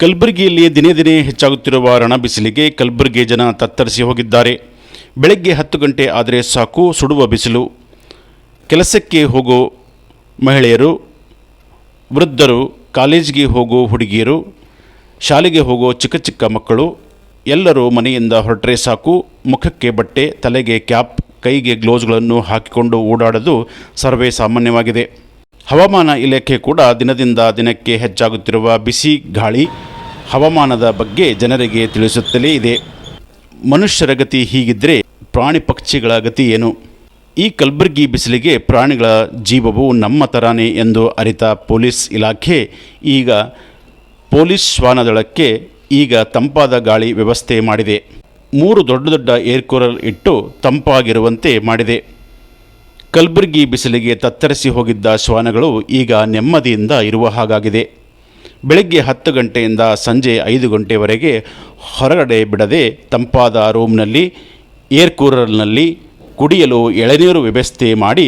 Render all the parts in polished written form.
ಕಲಬುರಗಿಯಲ್ಲಿ ದಿನೇ ದಿನೇ ಹೆಚ್ಚಾಗುತ್ತಿರುವ ರಣಬಿಸಿಲಿಗೆ ಕಲಬುರಗಿ ಜನ ತತ್ತರಿಸಿ ಹೋಗಿದ್ದಾರೆ. ಬೆಳಗ್ಗೆ 10 ಗಂಟೆ ಆದರೆ ಸಾಕು, ಸುಡುವ ಬಿಸಿಲು. ಕೆಲಸಕ್ಕೆ ಹೋಗೋ ಮಹಿಳೆಯರು, ವೃದ್ಧರು, ಕಾಲೇಜಿಗೆ ಹೋಗೋ ಹುಡುಗಿಯರು, ಶಾಲೆಗೆ ಹೋಗೋ ಚಿಕ್ಕ ಚಿಕ್ಕ ಮಕ್ಕಳು ಎಲ್ಲರೂ ಮನೆಯಿಂದ ಹೊರಟರೆ ಸಾಕು, ಮುಖಕ್ಕೆ ಬಟ್ಟೆ, ತಲೆಗೆ ಕ್ಯಾಪ್, ಕೈಗೆ ಗ್ಲೌಸ್ಗಳನ್ನು ಹಾಕಿಕೊಂಡು ಓಡಾಡೋದು ಸರ್ವೇ ಸಾಮಾನ್ಯವಾಗಿದೆ. ಹವಾಮಾನ ಇಲಾಖೆ ಕೂಡ ದಿನದಿಂದ ದಿನಕ್ಕೆ ಹೆಚ್ಚಾಗುತ್ತಿರುವ ಬಿಸಿ ಗಾಳಿ, ಹವಾಮಾನದ ಬಗ್ಗೆ ಜನರಿಗೆ ತಿಳಿಸುತ್ತಲೇ ಇದೆ. ಮನುಷ್ಯರ ಗತಿ ಹೀಗಿದ್ದರೆ ಪ್ರಾಣಿ ಪಕ್ಷಿಗಳ ಗತಿ ಏನು? ಈ ಕಲಬುರಗಿ ಬಿಸಿಲಿಗೆ ಪ್ರಾಣಿಗಳ ಜೀವವು ನಮ್ಮ ಥರಾನೇ ಎಂದು ಅರಿತ ಪೊಲೀಸ್ ಇಲಾಖೆ ಈಗ ಪೊಲೀಸ್ ಶ್ವಾನದಳಕ್ಕೆ ಈಗ ತಂಪಾದ ಗಾಳಿ ವ್ಯವಸ್ಥೆ ಮಾಡಿದೆ. 3 ದೊಡ್ಡ ದೊಡ್ಡ ಏರ್ ಕೂಲರ್ ಇಟ್ಟು ತಂಪಾಗಿರುವಂತೆ ಮಾಡಿದೆ. ಕಲಬುರಗಿ ಬಿಸಿಲಿಗೆ ತತ್ತರಿಸಿ ಹೋಗಿದ್ದ ಶ್ವಾನಗಳು ಈಗ ನೆಮ್ಮದಿಯಿಂದ ಇರುವ ಹಾಗಾಗಿದೆ. ಬೆಳಗ್ಗೆ 10 ಗಂಟೆಯಿಂದ ಸಂಜೆ 5 ಗಂಟೆವರೆಗೆ ಹೊರಗಡೆ ಬಿಡದೆ ತಂಪಾದ ರೂಮ್ನಲ್ಲಿ, ಏರ್ ಕೂಲರ್ನಲ್ಲಿ ಕುಡಿಯಲು ಎಳನೀರು ವ್ಯವಸ್ಥೆ ಮಾಡಿ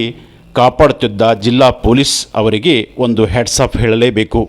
ಕಾಪಾಡುತ್ತಿದ್ದ ಜಿಲ್ಲಾ ಪೊಲೀಸ್ ಅವರಿಗೆ ಒಂದು ಹ್ಯಾಟ್ಸ್ ಆಫ್ ಹೇಳಲೇಬೇಕು.